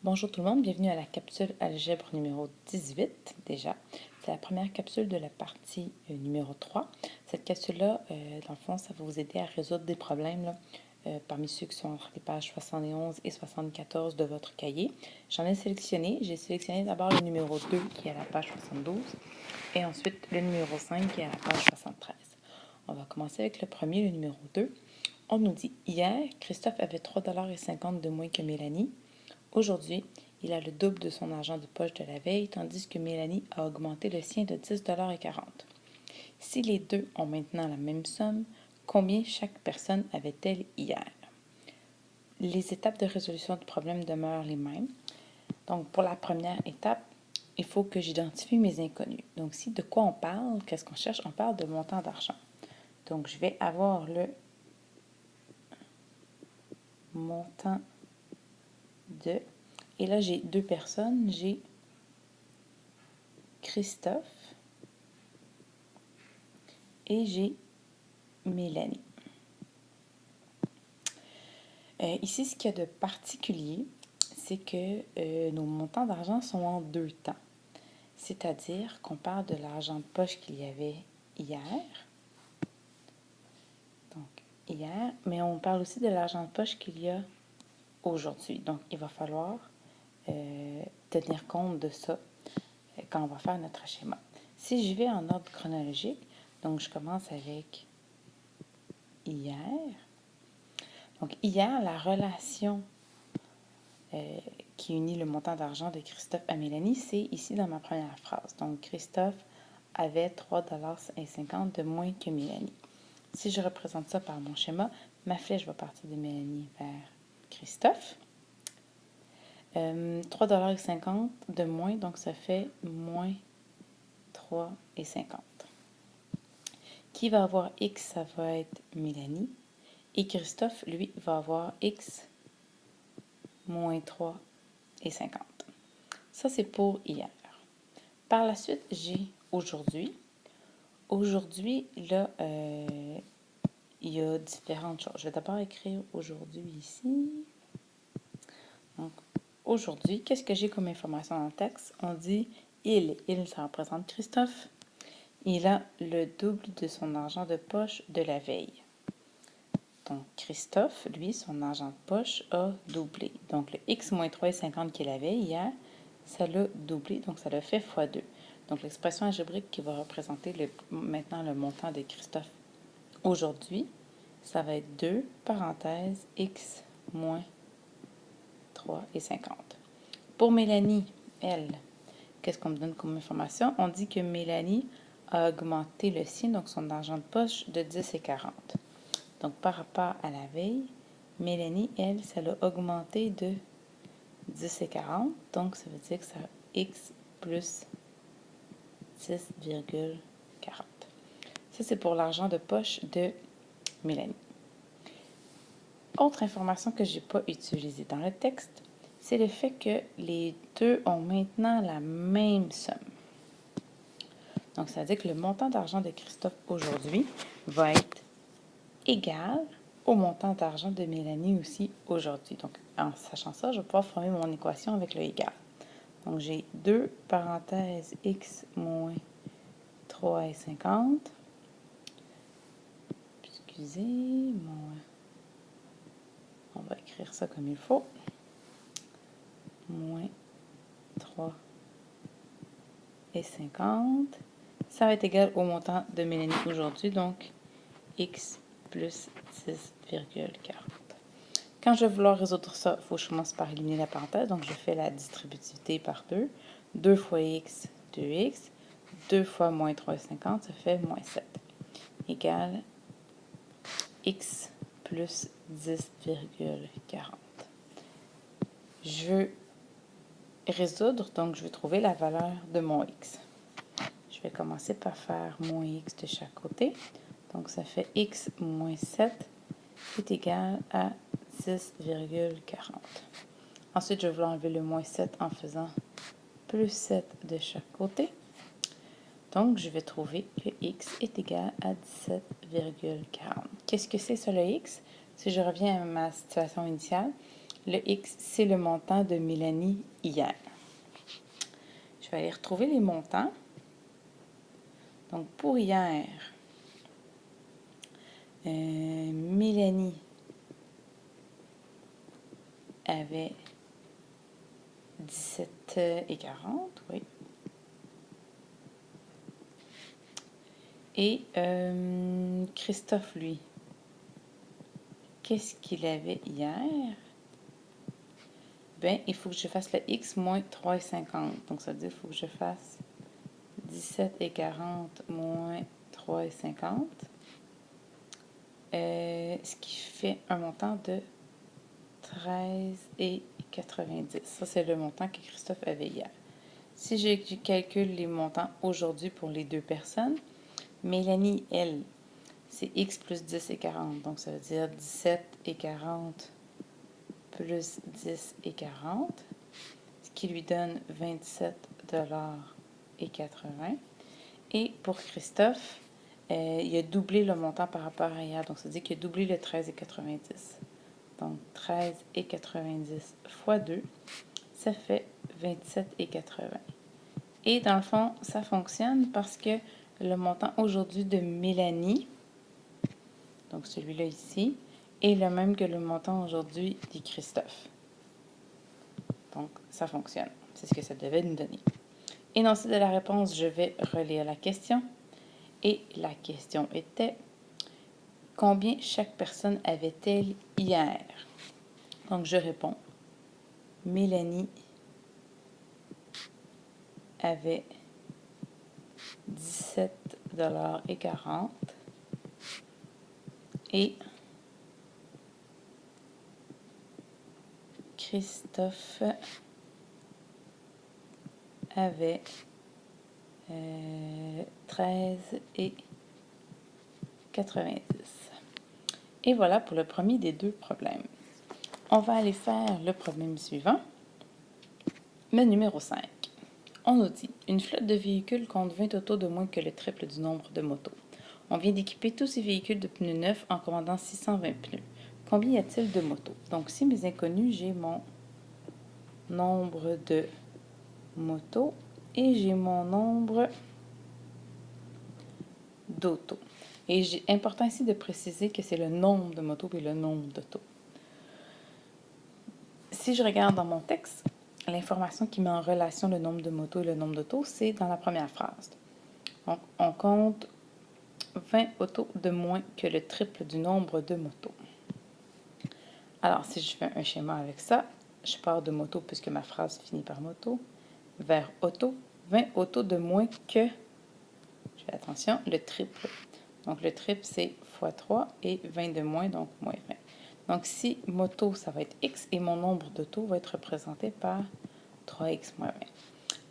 Bonjour tout le monde, bienvenue à la capsule algèbre numéro 18 déjà. C'est la première capsule de la partie numéro 3. Cette capsule-là, dans le fond, ça va vous aider à résoudre des problèmes parmi ceux qui sont entre les pages 71 et 74 de votre cahier. J'en ai sélectionné. J'ai sélectionné d'abord le numéro 2 qui est à la page 72 et ensuite le numéro 5 qui est à la page 73. On va commencer avec le premier, le numéro 2. On nous dit « Hier, Christophe avait 3,50 $ de moins que Mélanie. Aujourd'hui, il a le double de son argent de poche de la veille, tandis que Mélanie a augmenté le sien de 10,40 $. Si les deux ont maintenant la même somme, combien chaque personne avait-elle hier? » Les étapes de résolution du problème demeurent les mêmes. Donc, pour la première étape, il faut que j'identifie mes inconnus. Donc, si de quoi on parle, qu'est-ce qu'on cherche? On parle de montant d'argent. Donc, je vais avoir le montant de... Et là, j'ai deux personnes. J'ai Christophe et j'ai Mélanie. Ici, ce qu'il y a de particulier, c'est que nos montants d'argent sont en deux temps. C'est-à-dire qu'on parle de l'argent de poche qu'il y avait hier. Donc, hier, mais on parle aussi de l'argent de poche qu'il y a aujourd'hui. Donc, il va falloir tenir compte de ça quand on va faire notre schéma. Si je vais en ordre chronologique, donc je commence avec hier. Donc, hier, la relation qui unit le montant d'argent de Christophe à Mélanie, c'est ici dans ma première phrase. Donc, Christophe avait 3,50 $ de moins que Mélanie. Si je représente ça par mon schéma, ma flèche va partir de Mélanie vers Christophe. 3,50 $ de moins, donc ça fait moins 3,50 $. Qui va avoir X, ça va être Mélanie. Et Christophe, lui, va avoir X moins 3,50 $. Ça, c'est pour hier. Par la suite, j'ai aujourd'hui. Aujourd'hui, là, il y a différentes choses. Je vais d'abord écrire aujourd'hui ici. Donc, aujourd'hui, qu'est-ce que j'ai comme information dans le texte? On dit il. Il, ça représente Christophe. Il a le double de son argent de poche de la veille. Donc, Christophe, lui, son argent de poche a doublé. Donc, le X moins 3,50 qu'il avait hier, ça l'a doublé, donc ça l'a fait x2. Donc, l'expression algébrique qui va représenter maintenant le montant de Christophe aujourd'hui, ça va être 2, parenthèse, X moins 3,50. Pour Mélanie, elle, qu'est-ce qu'on me donne comme information? On dit que Mélanie a augmenté le sien, donc son argent de poche, de 10,40. Donc, par rapport à la veille, Mélanie, elle, ça l'a augmenté de 10,40. Donc, ça veut dire que ça a X plus 10,40. Ça, c'est pour l'argent de poche de Mélanie. Autre information que je n'ai pas utilisée dans le texte, c'est le fait que les deux ont maintenant la même somme. Donc, ça veut dire que le montant d'argent de Christophe aujourd'hui va être égal au montant d'argent de Mélanie aussi aujourd'hui. Donc, en sachant ça, je vais pouvoir former mon équation avec le égal. Donc, j'ai 2 parenthèses x moins 3,50. Excusez, on va écrire ça comme il faut. Moins 3,50. Ça va être égal au montant de Mélanie aujourd'hui, donc x plus 10,40. Quand je vais vouloir résoudre ça, il faut que je commence par éliminer la parenthèse. Donc, je fais la distributivité par 2. 2 fois x, 2x. 2 fois moins 3,50, ça fait moins 7. Égale x plus 10,40. Je veux résoudre, donc je vais trouver la valeur de mon x. Je vais commencer par faire moins x de chaque côté. Donc, ça fait x moins 7 est égal à 10,40. Ensuite, je vais enlever le moins 7 en faisant plus 7 de chaque côté. Donc, je vais trouver que x est égal à 17,40. Qu'est-ce que c'est ça le x? Si je reviens à ma situation initiale, Le X, c'est le montant de Mélanie hier. Je vais aller retrouver les montants. Donc, pour hier, Mélanie avait 17,40, oui. Et Christophe, lui, qu'est-ce qu'il avait hier? Bien, il faut que je fasse le X moins 3,50. Donc, ça veut dire qu'il faut que je fasse 17,40 moins 3,50. Ce qui fait un montant de 13,90. Ça, c'est le montant que Christophe avait hier. Si je calcule les montants aujourd'hui pour les deux personnes, Mélanie, elle, c'est X plus 10,40. Donc, ça veut dire 17,40 plus 10,40, ce qui lui donne 27,80 $. Et pour Christophe, il a doublé le montant par rapport à hier. Donc, ça veut dire qu'il a doublé le 13,90. Donc, 13,90 fois 2, ça fait 27,80. Et dans le fond, ça fonctionne parce que le montant aujourd'hui de Mélanie, donc celui-là ici, est le même que le montant aujourd'hui de Christophe. Donc, ça fonctionne. C'est ce que ça devait nous donner. Énoncé de la réponse, je vais relire la question. Et la question était, combien chaque personne avait-elle hier? Donc, je réponds, Mélanie avait 17,40 $ et Christophe avait 13,90 $. Et voilà pour le premier des deux problèmes. On va aller faire le problème suivant, le numéro 5. On nous dit, une flotte de véhicules compte 20 autos de moins que le triple du nombre de motos. On vient d'équiper tous ces véhicules de pneus neufs en commandant 620 pneus. Combien y a-t-il de motos? Donc, si mes inconnus, j'ai mon nombre de motos et j'ai mon nombre d'autos. Et c'est important ici de préciser que c'est le nombre de motos et le nombre d'autos. Si je regarde dans mon texte, l'information qui met en relation le nombre de motos et le nombre d'autos, c'est dans la première phrase. Donc, on compte 20 autos de moins que le triple du nombre de motos. Alors, si je fais un schéma avec ça, je pars de moto puisque ma phrase finit par moto, vers auto, 20 autos de moins que, je fais attention, le triple. Donc, le triple, c'est fois 3 et 20 de moins, donc moins 20. Donc, si moto, ça va être X et mon nombre d'autos va être représenté par 3X moins 20.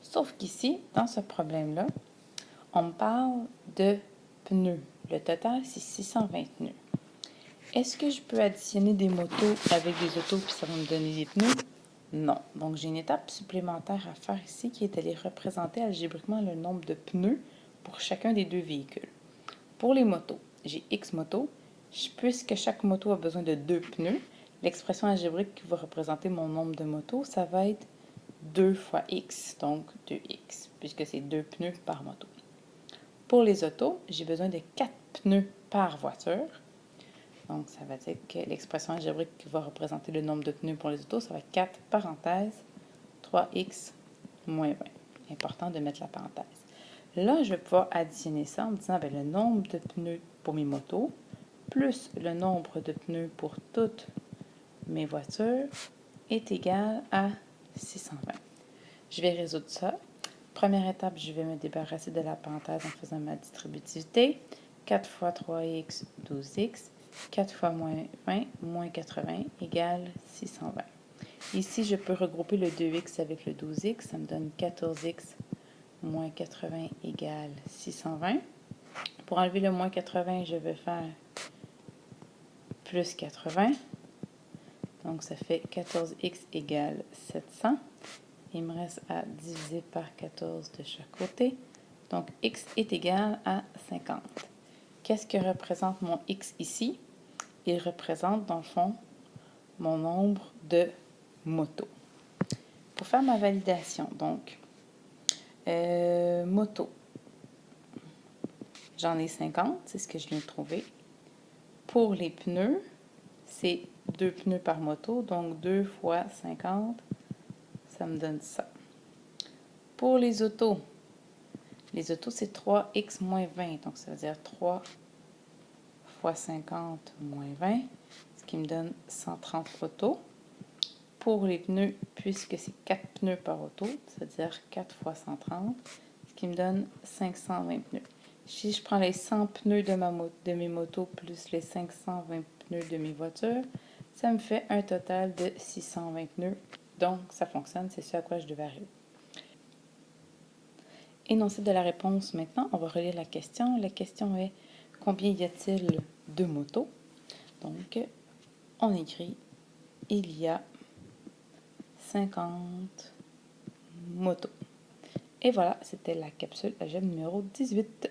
Sauf qu'ici, dans ce problème-là, on me parle de pneus. Le total, c'est 620 pneus. Est-ce que je peux additionner des motos avec des autos puis ça va me donner des pneus? Non. Donc, j'ai une étape supplémentaire à faire ici qui est d'aller représenter algébriquement le nombre de pneus pour chacun des deux véhicules. Pour les motos, j'ai X motos. Puisque chaque moto a besoin de 2 pneus, l'expression algébrique qui va représenter mon nombre de motos, ça va être 2 fois X, donc 2X, puisque c'est 2 pneus par moto. Pour les autos, j'ai besoin de 4 pneus par voiture. Donc, ça va dire que l'expression algébrique qui va représenter le nombre de pneus pour les autos, ça va être 4 parenthèse 3x moins 20. Important de mettre la parenthèse. Là, je vais pouvoir additionner ça en me disant le nombre de pneus pour mes motos plus le nombre de pneus pour toutes mes voitures est égal à 620. Je vais résoudre ça. Première étape, je vais me débarrasser de la parenthèse en faisant ma distributivité. 4 fois 3x, 12x. 4 fois moins 20, moins 80, égale 620. Ici, je peux regrouper le 2x avec le 12x. Ça me donne 14x moins 80 égale 620. Pour enlever le moins 80, je vais faire plus 80. Donc, ça fait 14x égale 700. Il me reste à diviser par 14 de chaque côté. Donc, x est égal à 50. Qu'est-ce que représente mon x ici? Il représente, dans le fond, mon nombre de motos. Pour faire ma validation, donc, moto, j'en ai 50, c'est ce que je viens de trouver. Pour les pneus, c'est 2 pneus par moto, donc 2 fois 50, ça me donne ça. Pour les autos, c'est 3x moins 20, donc ça veut dire 3 fois 50 moins 20, ce qui me donne 130 autos. Pour les pneus, puisque c'est 4 pneus par auto, c'est-à-dire 4 fois 130, ce qui me donne 520 pneus. Si je prends les 100 pneus de mes motos plus les 520 pneus de mes voitures, ça me fait un total de 620 pneus. Donc, ça fonctionne, c'est ce à quoi je devais arriver. Énoncé de la réponse maintenant, on va relire la question. La question est « Combien y a-t-il de motos? » Donc, on écrit « Il y a 50 motos. » Et voilà, c'était la capsule algèbre numéro 18.